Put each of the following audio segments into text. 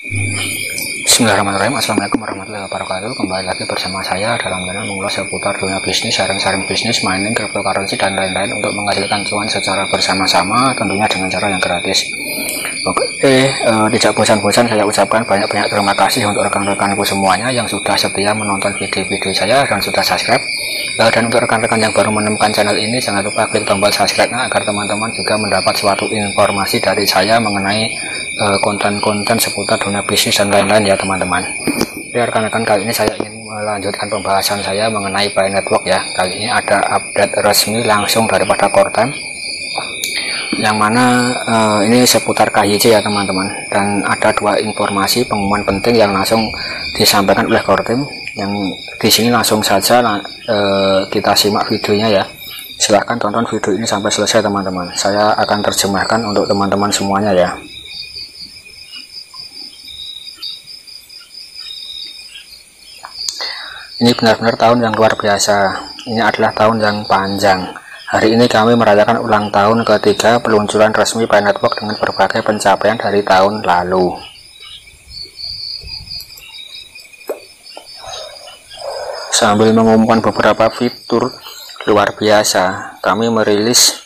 Bismillahirrahmanirrahim. Assalamualaikum warahmatullahi wabarakatuh. Kembali lagi bersama saya dalam channel mengulas seputar dunia bisnis, sharing-sharing bisnis, mining, cryptocurrency, dan lain-lain untuk menghasilkan cuan secara bersama-sama, tentunya dengan cara yang gratis. Oke, tidak bosan-bosan saya ucapkan banyak-banyak terima kasih untuk rekan-rekanku semuanya yang sudah setia menonton video-video saya dan sudah subscribe. Dan untuk rekan-rekan yang baru menemukan channel ini, jangan lupa klik tombol subscribe-nya agar teman-teman juga mendapat suatu informasi dari saya mengenai konten-konten seputar dunia bisnis dan lain-lain ya teman-teman. Ya rekan-rekan, kali ini saya ingin melanjutkan pembahasan saya mengenai Pi Network ya. Kali ini ada update resmi langsung daripada Core yang mana ini seputar KYC ya teman-teman, dan ada dua informasi pengumuman penting yang langsung disampaikan oleh Core yang di sini langsung saja kita simak videonya ya. Silahkan tonton video ini sampai selesai teman-teman. Saya akan terjemahkan untuk teman-teman semuanya ya. Ini benar-benar tahun yang luar biasa. Ini adalah tahun yang panjang. Hari ini kami merayakan ulang tahun ketiga peluncuran resmi Pi Network dengan berbagai pencapaian dari tahun lalu. Sambil mengumumkan beberapa fitur luar biasa, kami merilis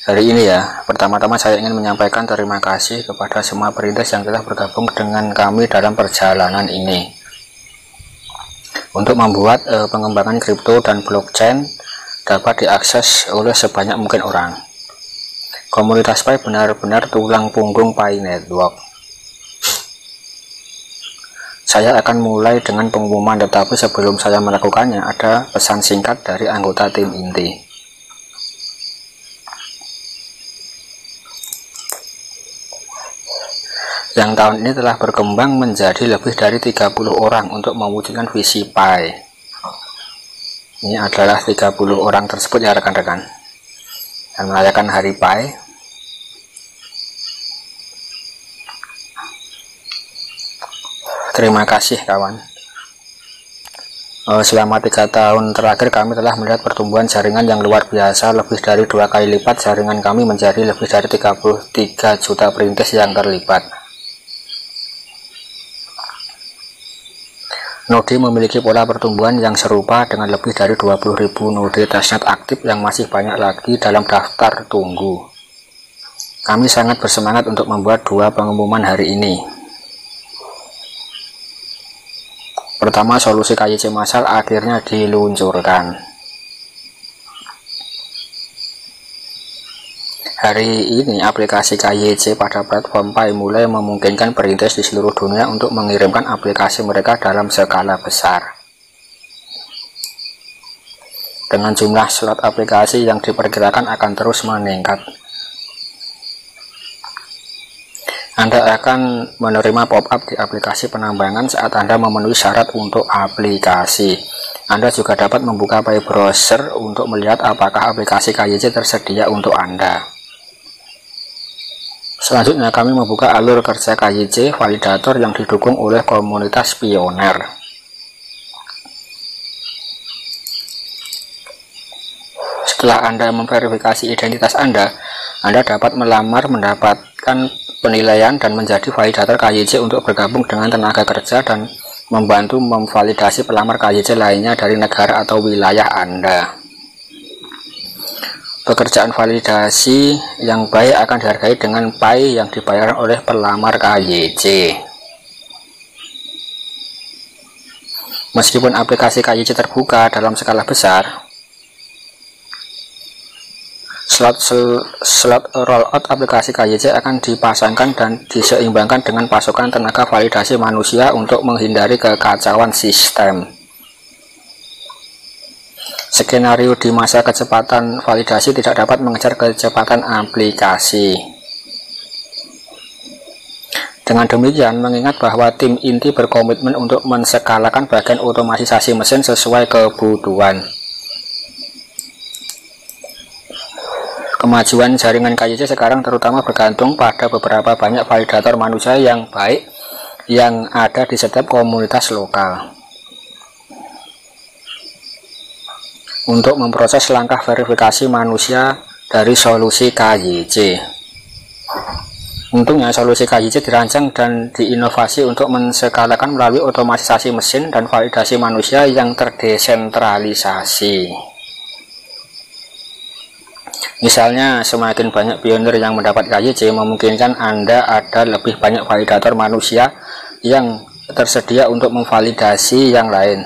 hari ini ya. Pertama-tama saya ingin menyampaikan terima kasih kepada semua perintis yang telah bergabung dengan kami dalam perjalanan ini untuk membuat pengembangan kripto dan blockchain dapat diakses oleh sebanyak mungkin orang. Komunitas Pi benar-benar tulang punggung Pi Network. Saya akan mulai dengan pengumuman, tetapi sebelum saya melakukannya ada pesan singkat dari anggota tim inti. Yang tahun ini telah berkembang menjadi lebih dari 30 orang untuk mewujudkan visi Pi. Ini adalah 30 orang tersebut ya rekan-rekan, yang merayakan hari Pi. Terima kasih kawan. Selama 3 tahun terakhir kami telah melihat pertumbuhan jaringan yang luar biasa. Lebih dari 2 kali lipat jaringan kami menjadi lebih dari 33 juta perintis yang terlibat. Node memiliki pola pertumbuhan yang serupa dengan lebih dari 20.000 node testnet aktif yang masih banyak lagi dalam daftar tunggu. Kami sangat bersemangat untuk membuat 2 pengumuman hari ini. Pertama, solusi KYC massal akhirnya diluncurkan. Hari ini aplikasi KYC pada platform Pi mulai memungkinkan perintis di seluruh dunia untuk mengirimkan aplikasi mereka dalam skala besar. Dengan jumlah slot aplikasi yang diperkirakan akan terus meningkat. Anda akan menerima pop-up di aplikasi penambangan saat Anda memenuhi syarat untuk aplikasi. Anda juga dapat membuka Pi Browser untuk melihat apakah aplikasi KYC tersedia untuk Anda. Selanjutnya kami membuka alur kerja KYC validator yang didukung oleh komunitas pioner. Setelah Anda memverifikasi identitas Anda dapat melamar, mendapatkan penilaian dan menjadi validator KYC untuk bergabung dengan tenaga kerja dan membantu memvalidasi pelamar KYC lainnya dari negara atau wilayah Anda. Pekerjaan validasi yang baik akan dihargai dengan Pi yang dibayar oleh pelamar KYC. Meskipun aplikasi KYC terbuka dalam skala besar, slot rollout aplikasi KYC akan dipasangkan dan diseimbangkan dengan pasokan tenaga validasi manusia untuk menghindari kekacauan sistem. Skenario di masa kecepatan validasi tidak dapat mengejar kecepatan aplikasi. Dengan demikian, mengingat bahwa tim inti berkomitmen untuk menskalakan bagian otomatisasi mesin sesuai kebutuhan. Kemajuan jaringan KYC sekarang terutama bergantung pada beberapa banyak validator manusia yang baik yang ada di setiap komunitas lokal. Untuk memproses langkah verifikasi manusia dari solusi KYC. Untungnya solusi KYC dirancang dan diinovasi untuk menskalakan melalui otomatisasi mesin dan validasi manusia yang terdesentralisasi. Misalnya, semakin banyak pionir yang mendapat KYC memungkinkan Anda ada lebih banyak validator manusia yang tersedia untuk memvalidasi yang lain.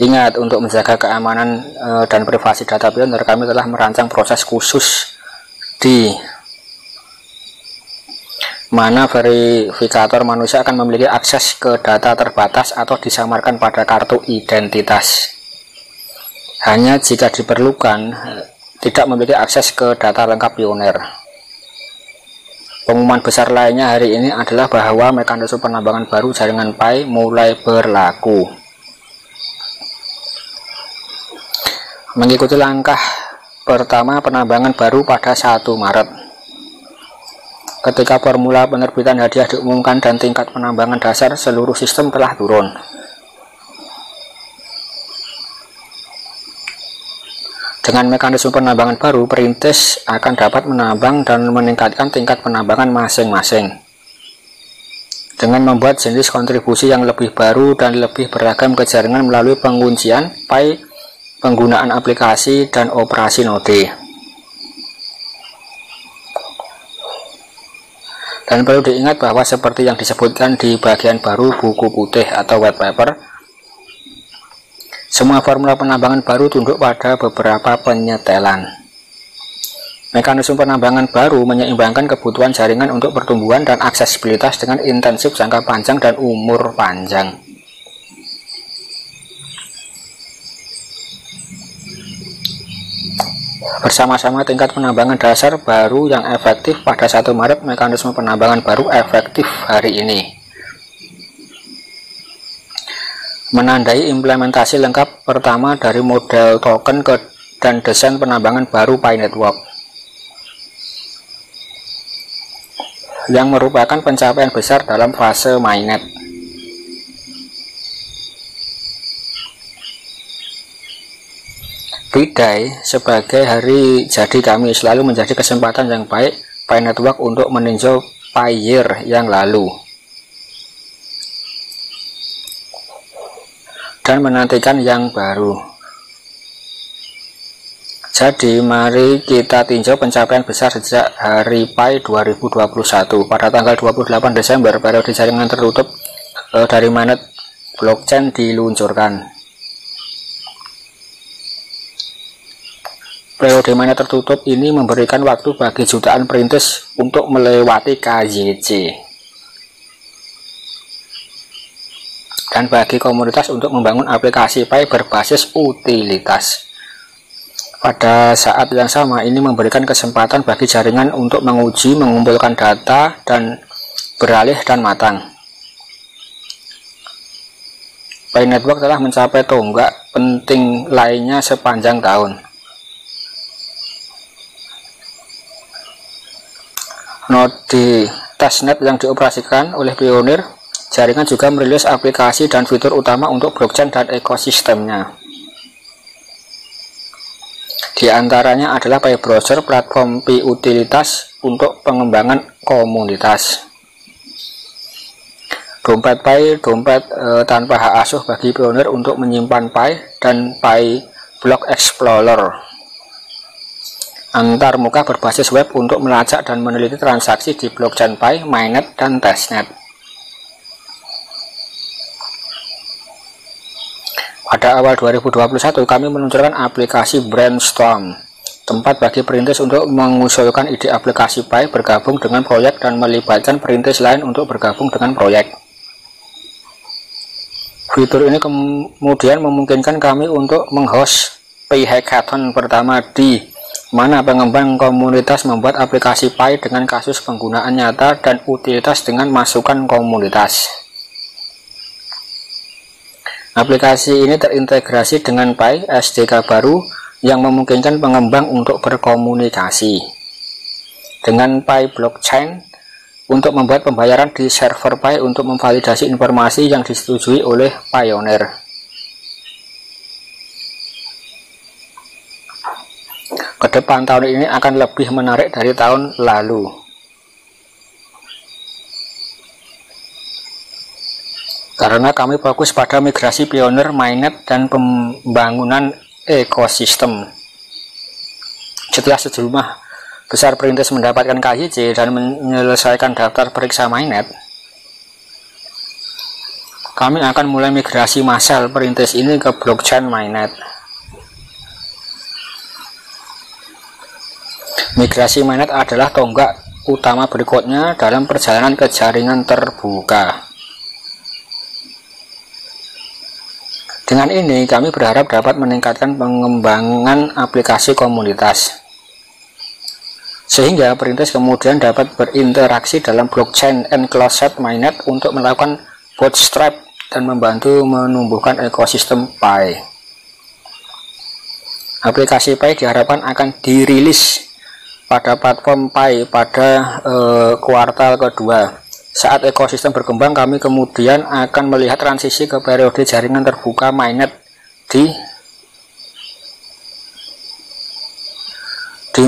Ingat, untuk menjaga keamanan dan privasi data pionir, kami telah merancang proses khusus di mana verifikator manusia akan memiliki akses ke data terbatas atau disamarkan pada kartu identitas. Hanya jika diperlukan, tidak memiliki akses ke data lengkap pionir. Pengumuman besar lainnya hari ini adalah bahwa mekanisme penambangan baru jaringan Pi mulai berlaku. Mengikuti langkah pertama penambangan baru pada 1 Maret. Ketika formula penerbitan hadiah diumumkan dan tingkat penambangan dasar seluruh sistem telah turun. Dengan mekanisme penambangan baru, perintis akan dapat menambang dan meningkatkan tingkat penambangan masing-masing. Dengan membuat jenis kontribusi yang lebih baru dan lebih beragam ke jaringan melalui penguncian, Pi, penggunaan aplikasi, dan operasi node. Dan perlu diingat bahwa seperti yang disebutkan di bagian baru buku putih atau white paper, semua formula penambangan baru tunduk pada beberapa penyetelan. Mekanisme penambangan baru menyeimbangkan kebutuhan jaringan untuk pertumbuhan dan aksesibilitas dengan intensif jangka panjang dan umur panjang. Bersama-sama tingkat penambangan dasar baru yang efektif pada 1 Maret, mekanisme penambangan baru efektif hari ini. Menandai implementasi lengkap pertama dari model token dan desain penambangan baru Pi Network, yang merupakan pencapaian besar dalam fase mainnet. Bidai sebagai hari jadi kami selalu menjadi kesempatan yang baik Pi Network untuk meninjau Pi Year yang lalu dan menantikan yang baru. Jadi mari kita tinjau pencapaian besar sejak hari Pi 2021 pada tanggal 28 Desember periode jaringan tertutup dari mainnet blockchain diluncurkan. Periode mainnet tertutup ini memberikan waktu bagi jutaan perintis untuk melewati KYC dan bagi komunitas untuk membangun aplikasi Pi berbasis utilitas. Pada saat yang sama, ini memberikan kesempatan bagi jaringan untuk menguji, mengumpulkan data, dan beralih dan matang. Pi Network telah mencapai tonggak penting lainnya sepanjang tahun. Node testnet yang dioperasikan oleh pionir jaringan juga merilis aplikasi dan fitur utama untuk blockchain dan ekosistemnya. Di antaranya adalah Pi Browser, platform Pi utilitas untuk pengembangan komunitas, dompet Pi, dompet tanpa hak asuh bagi pionir untuk menyimpan Pi, dan Pi Block Explorer antar muka berbasis web untuk melacak dan meneliti transaksi di blockchain Pi, mainnet, dan testnet. Pada awal 2021, kami meluncurkan aplikasi Brainstorm, tempat bagi perintis untuk mengusulkan ide aplikasi Pi, bergabung dengan proyek, dan melibatkan perintis lain untuk bergabung dengan proyek. Fitur ini kemudian memungkinkan kami untuk menghost Pi Hackathon pertama di mana pengembang komunitas membuat aplikasi Pi dengan kasus penggunaan nyata dan utilitas dengan masukan komunitas. Aplikasi ini terintegrasi dengan Pi SDK baru yang memungkinkan pengembang untuk berkomunikasi dengan Pi blockchain untuk membuat pembayaran di server Pi untuk memvalidasi informasi yang disetujui oleh pionir. Kedepan tahun ini akan lebih menarik dari tahun lalu. karena kami fokus pada migrasi pioner mainnet dan pembangunan ekosistem. Setelah sejumlah besar perintis mendapatkan KYC dan menyelesaikan daftar periksa mainnet, kami akan mulai migrasi massal perintis ini ke blockchain mainnet. Migrasi mainnet adalah tonggak utama berikutnya dalam perjalanan ke jaringan terbuka. Dengan ini, kami berharap dapat meningkatkan pengembangan aplikasi komunitas, sehingga perintis kemudian dapat berinteraksi dalam blockchain enclosed mainnet untuk melakukan bootstrap dan membantu menumbuhkan ekosistem Pi. Aplikasi Pi diharapkan akan dirilis pada platform Pi pada kuartal kedua. Saat ekosistem berkembang, kami kemudian akan melihat transisi ke periode jaringan terbuka mainnet di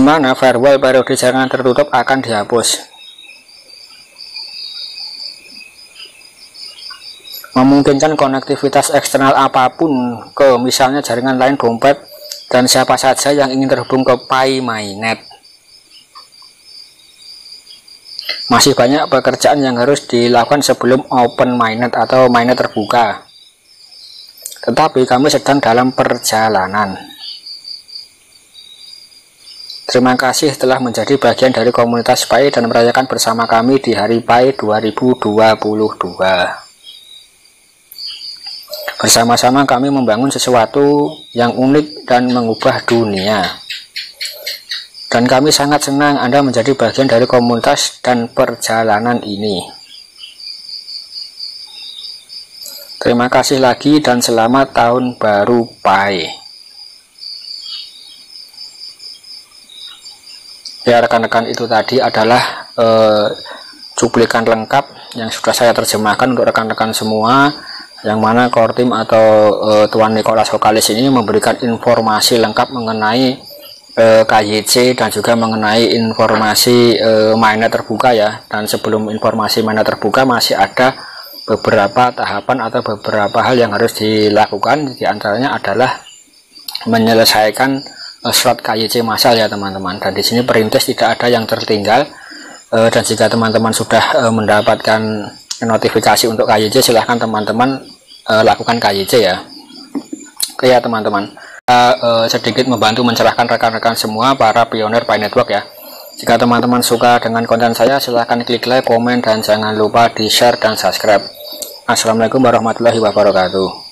mana firewall periode jaringan tertutup akan dihapus. Memungkinkan konektivitas eksternal apapun ke misalnya jaringan lain, dompet, dan siapa saja yang ingin terhubung ke Pi mainnet. Masih banyak pekerjaan yang harus dilakukan sebelum open mainnet atau mainnet terbuka, tetapi kami sedang dalam perjalanan. Terima kasih telah menjadi bagian dari komunitas Pi dan merayakan bersama kami di Hari Pi 2022. Bersama-sama kami membangun sesuatu yang unik dan mengubah dunia. Dan kami sangat senang Anda menjadi bagian dari komunitas dan perjalanan ini. Terima kasih lagi dan selamat tahun baru Pi. Ya rekan-rekan, itu tadi adalah cuplikan lengkap yang sudah saya terjemahkan untuk rekan-rekan semua, yang mana core team atau Tuan Nicholas Hokalis ini memberikan informasi lengkap mengenai KYC dan juga mengenai informasi mainnet terbuka ya. Dan sebelum informasi mainnet terbuka masih ada beberapa tahapan atau beberapa hal yang harus dilakukan. Di antaranya adalah menyelesaikan slot KYC massal ya teman-teman. Dan di sini perintis tidak ada yang tertinggal. Dan jika teman-teman sudah mendapatkan notifikasi untuk KYC, silahkan teman-teman lakukan KYC ya. Oke ya teman-teman, sedikit membantu mencerahkan rekan-rekan semua para pionir Pi Network ya. Jika teman-teman suka dengan konten saya, silahkan klik like, komen, dan jangan lupa di share dan subscribe. Assalamualaikum warahmatullahi wabarakatuh.